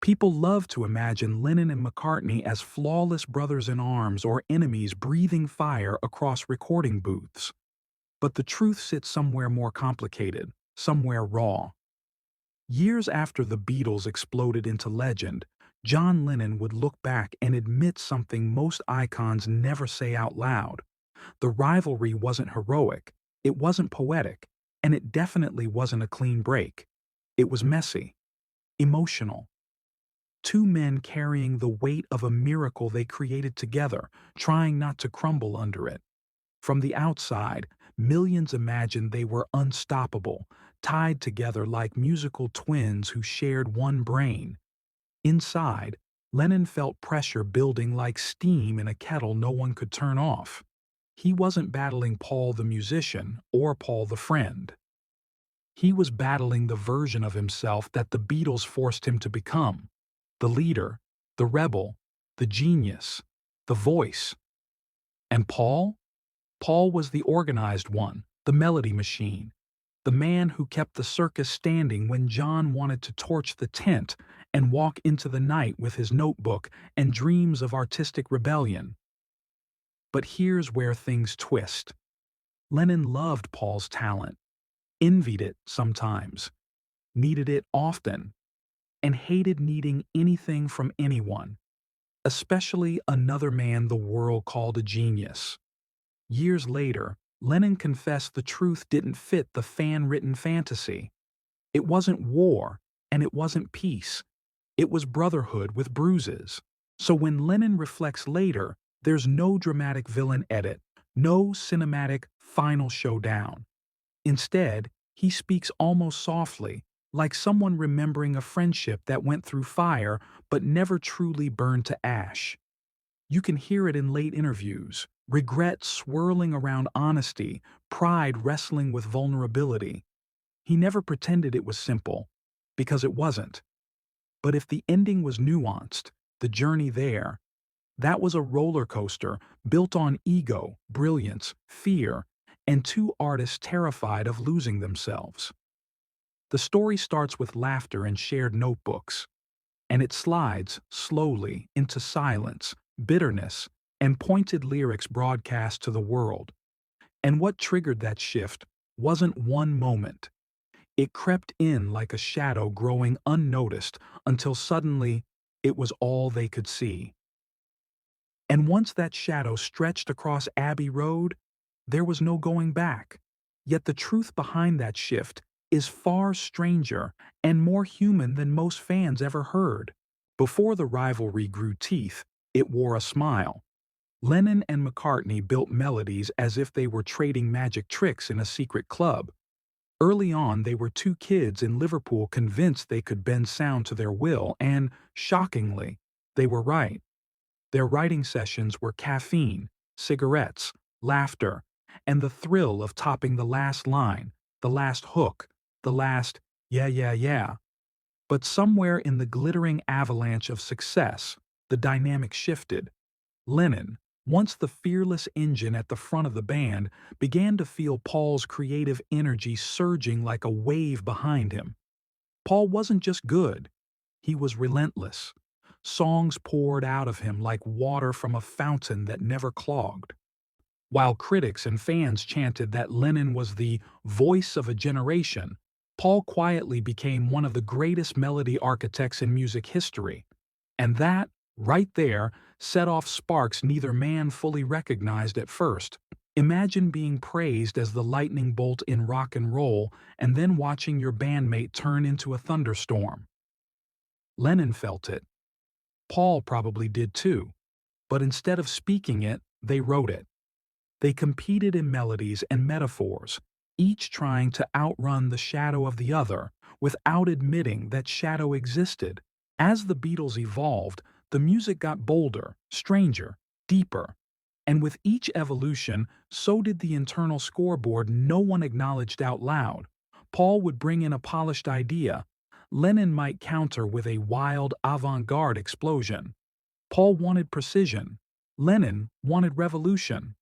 People love to imagine Lennon and McCartney as flawless brothers in arms or enemies breathing fire across recording booths. But the truth sits somewhere more complicated, somewhere raw. Years after the Beatles exploded into legend, John Lennon would look back and admit something most icons never say out loud. The rivalry wasn't heroic, it wasn't poetic, and it definitely wasn't a clean break. It was messy, emotional. Two men carrying the weight of a miracle they created together, trying not to crumble under it. From the outside, millions imagined they were unstoppable, tied together like musical twins who shared one brain. Inside, Lennon felt pressure building like steam in a kettle no one could turn off. He wasn't battling Paul the musician or Paul the friend. He was battling the version of himself that the Beatles forced him to become. The leader, the rebel, the genius, the voice. And Paul? Paul was the organized one, the melody machine, the man who kept the circus standing when John wanted to torch the tent and walk into the night with his notebook and dreams of artistic rebellion. But here's where things twist. Lennon loved Paul's talent, envied it sometimes, needed it often, and hated needing anything from anyone, especially another man the world called a genius. Years later, Lennon confessed the truth didn't fit the fan-written fantasy. It wasn't war, and it wasn't peace. It was brotherhood with bruises. So when Lennon reflects later, there's no dramatic villain edit, no cinematic final showdown. Instead, he speaks almost softly, like someone remembering a friendship that went through fire but never truly burned to ash. You can hear it in late interviews, regret swirling around honesty, pride wrestling with vulnerability. He never pretended it was simple, because it wasn't. But if the ending was nuanced, the journey there, that was a roller coaster built on ego, brilliance, fear, and two artists terrified of losing themselves. The story starts with laughter and shared notebooks, and it slides, slowly, into silence, bitterness, and pointed lyrics broadcast to the world. And what triggered that shift wasn't one moment. It crept in like a shadow growing unnoticed until suddenly it was all they could see. And once that shadow stretched across Abbey Road, there was no going back. Yet the truth behind that shift is far stranger and more human than most fans ever heard. Before the rivalry grew teeth, it wore a smile. Lennon and McCartney built melodies as if they were trading magic tricks in a secret club. Early on, they were two kids in Liverpool convinced they could bend sound to their will, and, shockingly, they were right. Their writing sessions were caffeine, cigarettes, laughter, and the thrill of topping the last line, the last hook, the last yeah, yeah, yeah. But somewhere in the glittering avalanche of success, the dynamic shifted. Lennon, once the fearless engine at the front of the band, began to feel Paul's creative energy surging like a wave behind him. Paul wasn't just good, he was relentless. Songs poured out of him like water from a fountain that never clogged. While critics and fans chanted that Lennon was the voice of a generation, Paul quietly became one of the greatest melody architects in music history. And that, right there, set off sparks neither man fully recognized at first. Imagine being praised as the lightning bolt in rock and roll and then watching your bandmate turn into a thunderstorm. Lennon felt it. Paul probably did too. But instead of speaking it, they wrote it. They competed in melodies and metaphors, each trying to outrun the shadow of the other without admitting that shadow existed. As the Beatles evolved, the music got bolder, stranger, deeper. And with each evolution, so did the internal scoreboard no one acknowledged out loud. Paul would bring in a polished idea. Lennon might counter with a wild avant-garde explosion. Paul wanted precision. Lennon wanted revolution.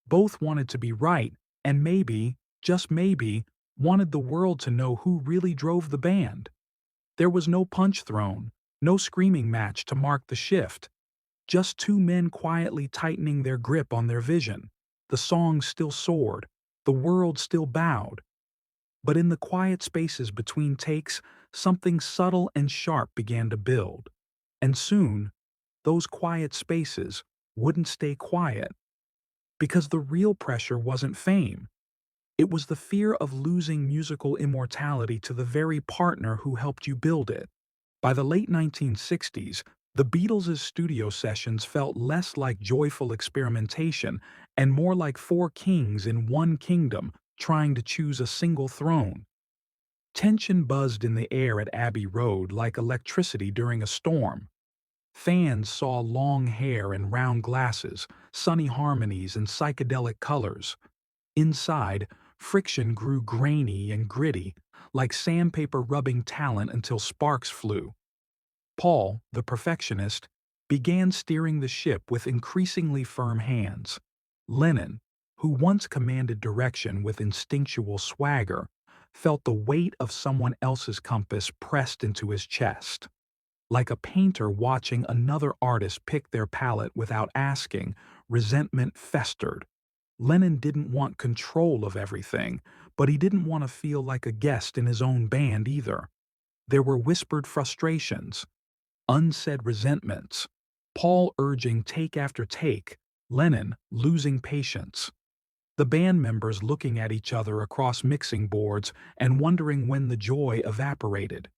Both wanted to be right, and maybe, just maybe, wanted the world to know who really drove the band. There was no punch thrown, No screaming match to mark the shift, just two men quietly tightening their grip on their vision. The song still soared, the world still bowed. But in the quiet spaces between takes, something subtle and sharp began to build. And soon, those quiet spaces wouldn't stay quiet. Because the real pressure wasn't fame. It was the fear of losing musical immortality to the very partner who helped you build it. By the late 1960s, the Beatles' studio sessions felt less like joyful experimentation and more like four kings in one kingdom trying to choose a single throne. Tension buzzed in the air at Abbey Road like electricity during a storm. Fans saw long hair and round glasses, sunny harmonies and psychedelic colors. Inside, friction grew grainy and gritty, like sandpaper rubbing talent until sparks flew. Paul, the perfectionist, began steering the ship with increasingly firm hands. Lennon, who once commanded direction with instinctual swagger, felt the weight of someone else's compass pressed into his chest. Like a painter watching another artist pick their palette without asking, resentment festered. Lennon didn't want control of everything, but he didn't want to feel like a guest in his own band either. There were whispered frustrations, unsaid resentments, Paul urging take after take, Lennon losing patience. The band members looking at each other across mixing boards and wondering when the joy evaporated.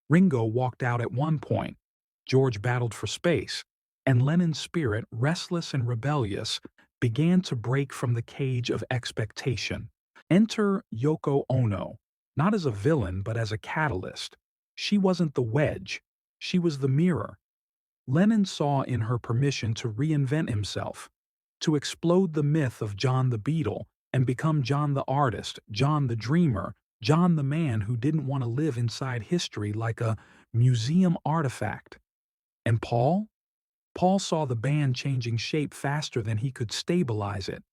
Ringo walked out at one point, George battled for space, and Lennon's spirit, restless and rebellious, began to break from the cage of expectation. Enter Yoko Ono, not as a villain but as a catalyst. She wasn't the wedge, she was the mirror. Lennon saw in her permission to reinvent himself, to explode the myth of John the Beatle and become John the artist, John the dreamer, John the man who didn't want to live inside history like a museum artifact. And Paul? Paul saw the band changing shape faster than he could stabilize it.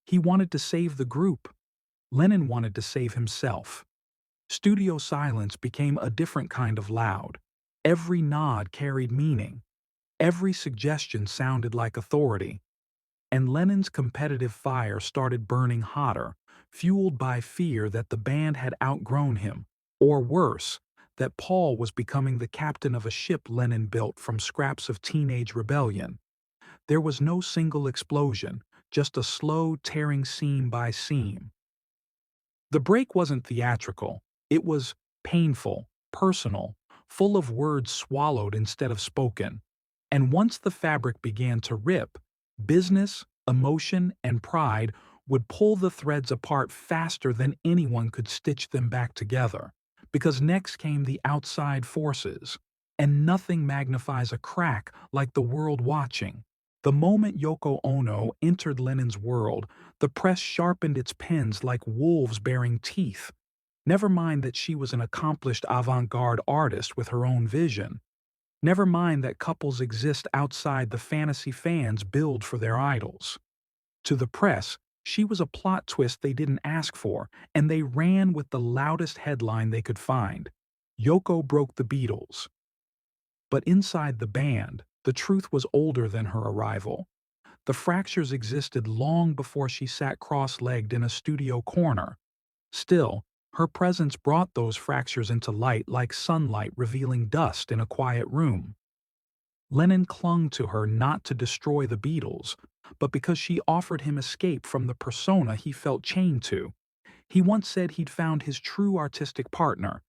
He wanted to save the group. Lennon wanted to save himself. Studio silence became a different kind of loud. Every nod carried meaning. Every suggestion sounded like authority. And Lennon's competitive fire started burning hotter, fueled by fear that the band had outgrown him, or worse, that Paul was becoming the captain of a ship Lennon built from scraps of teenage rebellion. There was no single explosion, just a slow tearing seam by seam. The break wasn't theatrical, it was painful, personal, full of words swallowed instead of spoken. And once the fabric began to rip, business, emotion, and pride would pull the threads apart faster than anyone could stitch them back together. Because next came the outside forces, and nothing magnifies a crack like the world watching. The moment Yoko Ono entered Lennon's world, the press sharpened its pens like wolves baring teeth. Never mind that she was an accomplished avant-garde artist with her own vision. Never mind that couples exist outside the fantasy fans build for their idols. To the press, she was a plot twist they didn't ask for, and they ran with the loudest headline they could find. Yoko broke the Beatles. But inside the band, the truth was older than her arrival. The fractures existed long before she sat cross-legged in a studio corner. Still, her presence brought those fractures into light like sunlight revealing dust in a quiet room. Lennon clung to her not to destroy the Beatles, but because she offered him escape from the persona he felt chained to. He once said he'd found his true artistic partner,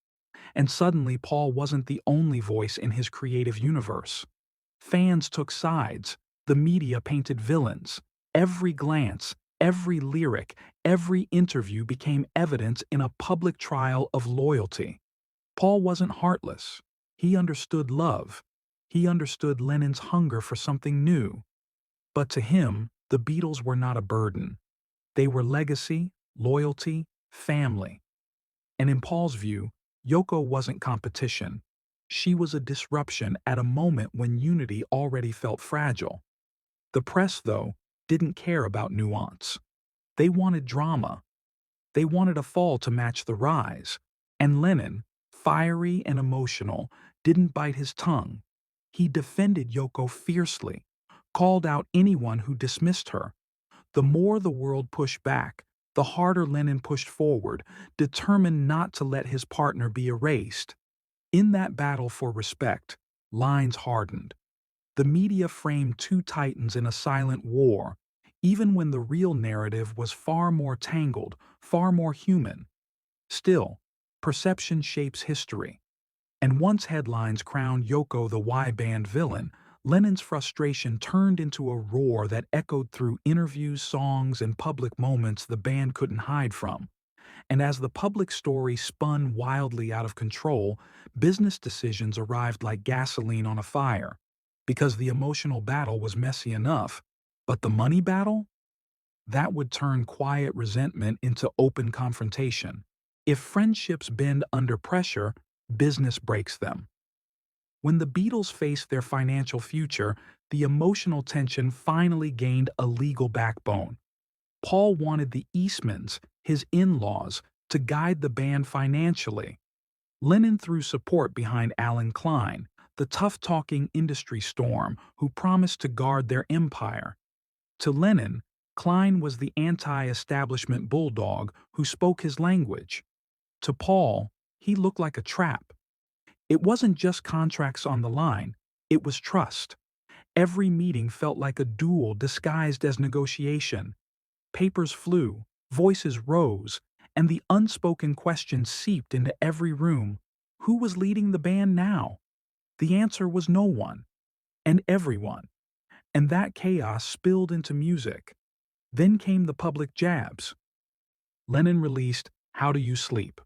and suddenly Paul wasn't the only voice in his creative universe. Fans took sides, the media painted villains. Every glance, every lyric, every interview became evidence in a public trial of loyalty. Paul wasn't heartless. He understood love. He understood Lennon's hunger for something new. But to him, the Beatles were not a burden. They were legacy, loyalty, family. And in Paul's view, Yoko wasn't competition. She was a disruption at a moment when unity already felt fragile. The press, though, didn't care about nuance. They wanted drama. They wanted a fall to match the rise. And Lennon, fiery and emotional, didn't bite his tongue. He defended Yoko fiercely, called out anyone who dismissed her. The more the world pushed back, the harder Lennon pushed forward, determined not to let his partner be erased. In that battle for respect, lines hardened. The media framed two titans in a silent war, even when the real narrative was far more tangled, far more human. Still, perception shapes history. And once headlines crowned Yoko the Y-band villain, Lennon's frustration turned into a roar that echoed through interviews, songs, and public moments the band couldn't hide from. And as the public story spun wildly out of control, business decisions arrived like gasoline on a fire. Because the emotional battle was messy enough, but the money battle? That would turn quiet resentment into open confrontation. If friendships bend under pressure, business breaks them. When the Beatles faced their financial future, the emotional tension finally gained a legal backbone. Paul wanted the Eastmans, his in-laws, to guide the band financially. Lennon threw support behind Alan Klein, the tough-talking industry storm who promised to guard their empire. To Lennon, Klein was the anti-establishment bulldog who spoke his language. To Paul, he looked like a trap. It wasn't just contracts on the line, it was trust. Every meeting felt like a duel disguised as negotiation. Papers flew, voices rose, and the unspoken question seeped into every room. Who was leading the band now? The answer was no one, and everyone. And that chaos spilled into music. Then came the public jabs. Lennon released How Do You Sleep?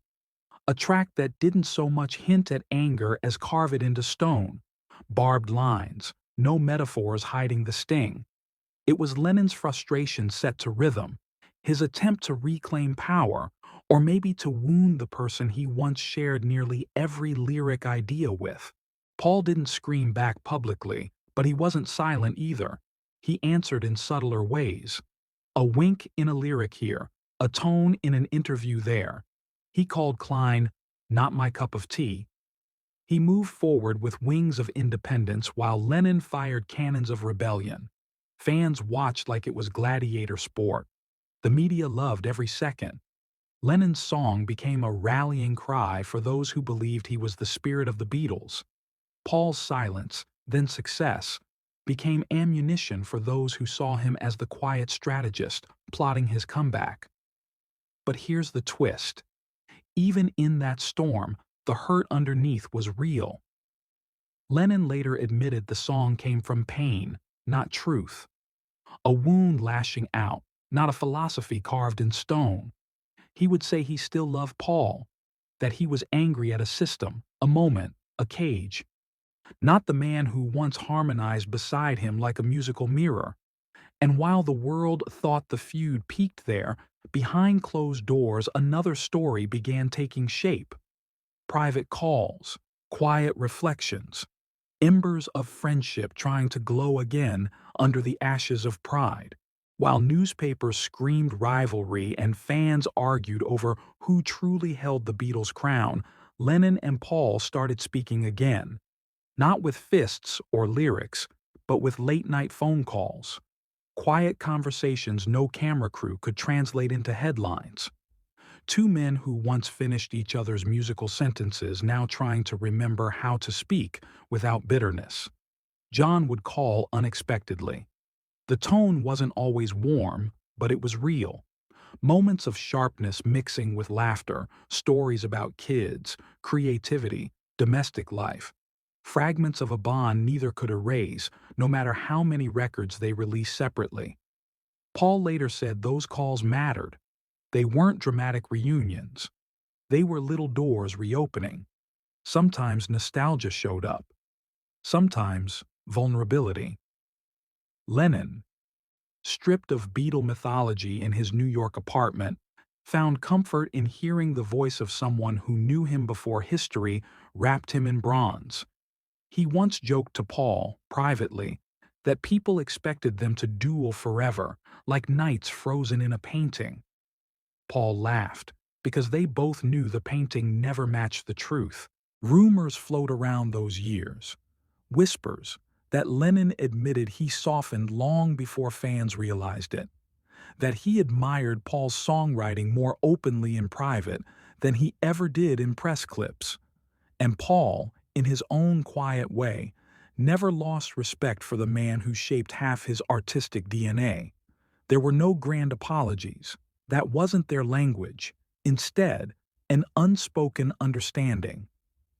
A track that didn't so much hint at anger as carve it into stone. Barbed lines, no metaphors hiding the sting. It was Lennon's frustration set to rhythm, his attempt to reclaim power, or maybe to wound the person he once shared nearly every lyric idea with. Paul didn't scream back publicly, but he wasn't silent either. He answered in subtler ways. A wink in a lyric here, a tone in an interview there. He called Klein, "not my cup of tea." He moved forward with wings of independence while Lennon fired cannons of rebellion. Fans watched like it was gladiator sport. The media loved every second. Lennon's song became a rallying cry for those who believed he was the spirit of the Beatles. Paul's silence, then success, became ammunition for those who saw him as the quiet strategist plotting his comeback. But here's the twist. Even in that storm, the hurt underneath was real. Lennon later admitted the song came from pain, not truth. A wound lashing out, not a philosophy carved in stone. He would say he still loved Paul, that he was angry at a system, a moment, a cage. Not the man who once harmonized beside him like a musical mirror. And while the world thought the feud peaked there, behind closed doors another story began taking shape. Private calls, quiet reflections, embers of friendship trying to glow again under the ashes of pride. While newspapers screamed rivalry and fans argued over who truly held the Beatles' crown, Lennon and Paul started speaking again. Not with fists or lyrics, but with late-night phone calls. Quiet conversations no camera crew could translate into headlines. Two men who once finished each other's musical sentences now trying to remember how to speak without bitterness. John would call unexpectedly. The tone wasn't always warm, but it was real. Moments of sharpness mixing with laughter, stories about kids, creativity, domestic life. Fragments of a bond neither could erase, no matter how many records they released separately. Paul later said those calls mattered. They weren't dramatic reunions. They were little doors reopening. Sometimes nostalgia showed up. Sometimes vulnerability. Lennon, stripped of Beatle mythology in his New York apartment, found comfort in hearing the voice of someone who knew him before history wrapped him in bronze. He once joked to Paul, privately, that people expected them to duel forever, like knights frozen in a painting. Paul laughed, because they both knew the painting never matched the truth. Rumors float around those years, whispers that Lennon admitted he softened long before fans realized it, that he admired Paul's songwriting more openly in private than he ever did in press clips. And Paul, in his own quiet way, never lost respect for the man who shaped half his artistic DNA. There were no grand apologies. That wasn't their language. Instead, an unspoken understanding.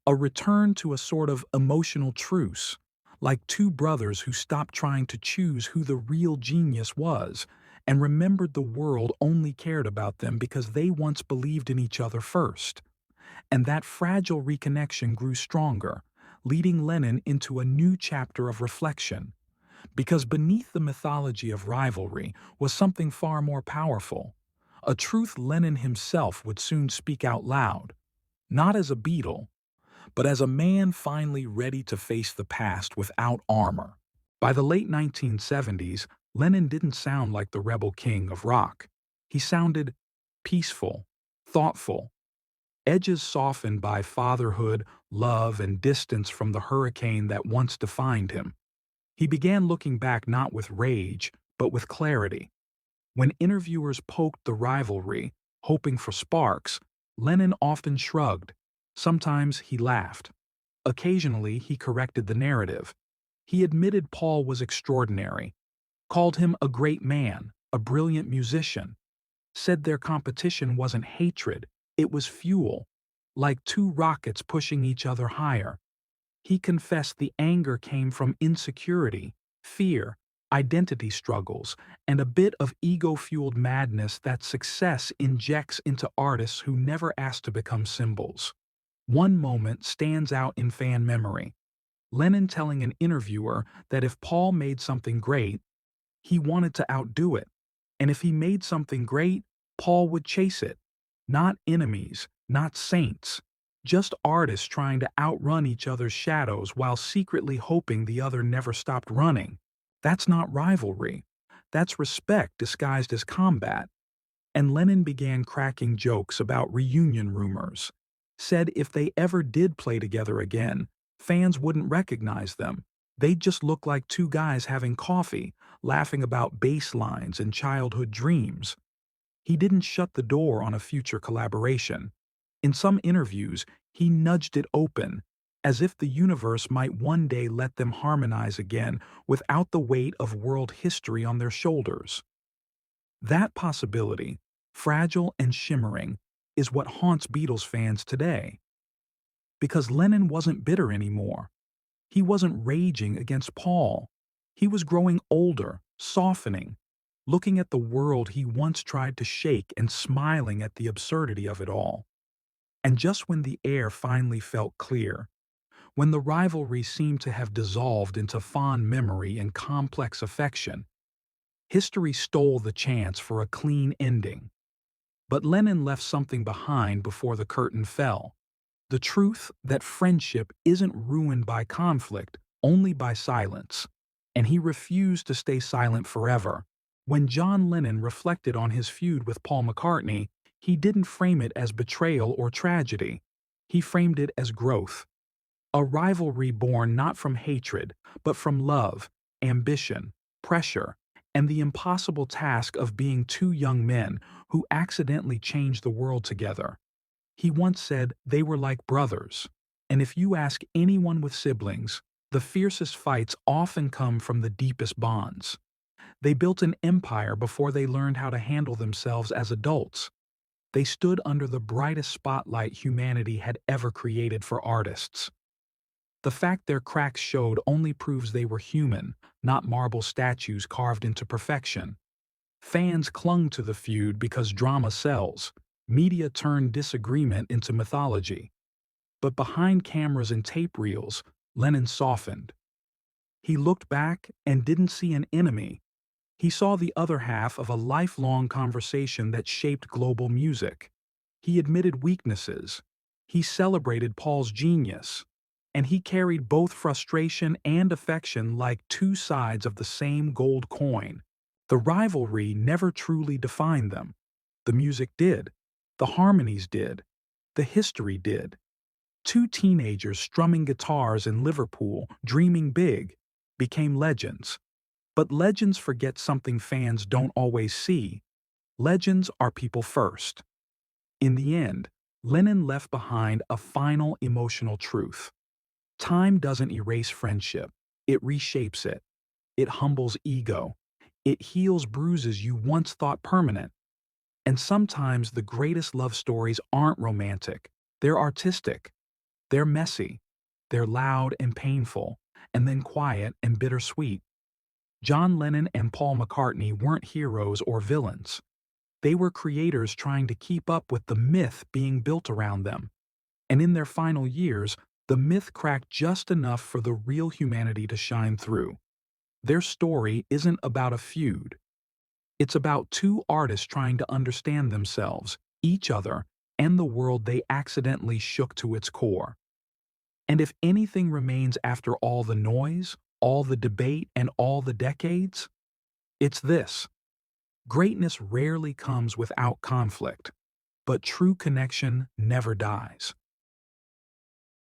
A return to a sort of emotional truce, like two brothers who stopped trying to choose who the real genius was and remembered the world only cared about them because they once believed in each other first. And that fragile reconnection grew stronger, leading Lennon into a new chapter of reflection. Because beneath the mythology of rivalry was something far more powerful, a truth Lennon himself would soon speak out loud, not as a Beatle, but as a man finally ready to face the past without armor. By the late 1970s, Lennon didn't sound like the rebel king of rock. He sounded peaceful, thoughtful, edges softened by fatherhood, love, and distance from the hurricane that once defined him. He began looking back not with rage, but with clarity. When interviewers poked the rivalry, hoping for sparks, Lennon often shrugged. Sometimes he laughed. Occasionally he corrected the narrative. He admitted Paul was extraordinary, called him a great man, a brilliant musician, said their competition wasn't hatred, it was fuel, like two rockets pushing each other higher. He confessed the anger came from insecurity, fear, identity struggles, and a bit of ego-fueled madness that success injects into artists who never asked to become symbols. One moment stands out in fan memory. Lennon telling an interviewer that if Paul made something great, he wanted to outdo it. And if he made something great, Paul would chase it. Not enemies, not saints. Just artists trying to outrun each other's shadows while secretly hoping the other never stopped running. That's not rivalry. That's respect disguised as combat. And Lennon began cracking jokes about reunion rumors. Said if they ever did play together again, fans wouldn't recognize them. They'd just look like two guys having coffee, laughing about bass lines and childhood dreams. He didn't shut the door on a future collaboration. In some interviews, he nudged it open, as if the universe might one day let them harmonize again without the weight of world history on their shoulders. That possibility, fragile and shimmering, is what haunts Beatles fans today. Because Lennon wasn't bitter anymore. He wasn't raging against Paul. He was growing older, softening, looking at the world he once tried to shake and smiling at the absurdity of it all. And just when the air finally felt clear, when the rivalry seemed to have dissolved into fond memory and complex affection, history stole the chance for a clean ending. But Lennon left something behind before the curtain fell. The truth that friendship isn't ruined by conflict, only by silence. And he refused to stay silent forever. When John Lennon reflected on his feud with Paul McCartney, he didn't frame it as betrayal or tragedy. He framed it as growth. A rivalry born not from hatred, but from love, ambition, pressure, and the impossible task of being two young men who accidentally changed the world together. He once said they were like brothers, and if you ask anyone with siblings, the fiercest fights often come from the deepest bonds. They built an empire before they learned how to handle themselves as adults. They stood under the brightest spotlight humanity had ever created for artists. The fact their cracks showed only proves they were human, not marble statues carved into perfection. Fans clung to the feud because drama sells. Media turned disagreement into mythology. But behind cameras and tape reels, Lennon softened. He looked back and didn't see an enemy. He saw the other half of a lifelong conversation that shaped global music. He admitted weaknesses. He celebrated Paul's genius. And he carried both frustration and affection like two sides of the same gold coin. The rivalry never truly defined them. The music did. The harmonies did. The history did. Two teenagers strumming guitars in Liverpool, dreaming big, became legends. But legends forget something fans don't always see. Legends are people first. In the end, Lennon left behind a final emotional truth. Time doesn't erase friendship, it reshapes it. It humbles ego. It heals bruises you once thought permanent. And sometimes the greatest love stories aren't romantic, they're artistic. They're messy, they're loud and painful, and then quiet and bittersweet. John Lennon and Paul McCartney weren't heroes or villains. They were creators trying to keep up with the myth being built around them. And in their final years, the myth cracked just enough for the real humanity to shine through. Their story isn't about a feud. It's about two artists trying to understand themselves, each other, and the world they accidentally shook to its core. And if anything remains after all the noise, all the debate, and all the decades, it's this. Greatness rarely comes without conflict, but true connection never dies.